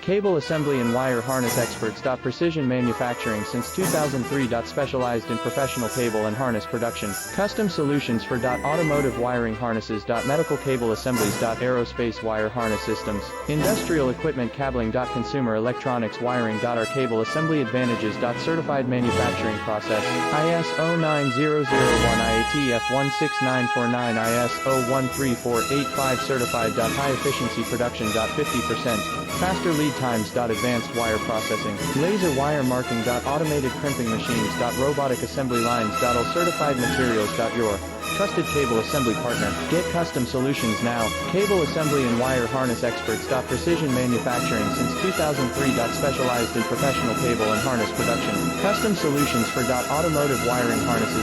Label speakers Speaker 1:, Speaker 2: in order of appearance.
Speaker 1: Cable assembly and wire harness experts. Precision manufacturing since 2003. Specialized in professional cable and harness production. Custom solutions for automotive wiring harnesses. Medical cable assemblies. Aerospace wire harness systems. Industrial equipment cabling. Consumer electronics wiring. Our cable assembly advantages. Certified manufacturing process. IS 09001 IATF 16949 IS 013485 certified. High efficiency production. 50% faster lead times. Advanced wire processing. Laser wire marking. Automated crimping machines. Robotic assembly lines. All certified materials. Your trusted cable assembly partner. Get custom solutions now. Cable assembly and wire harness experts. Precision manufacturing since 2003. Specialized in professional cable and harness production. Custom solutions for automotive wiring harnesses.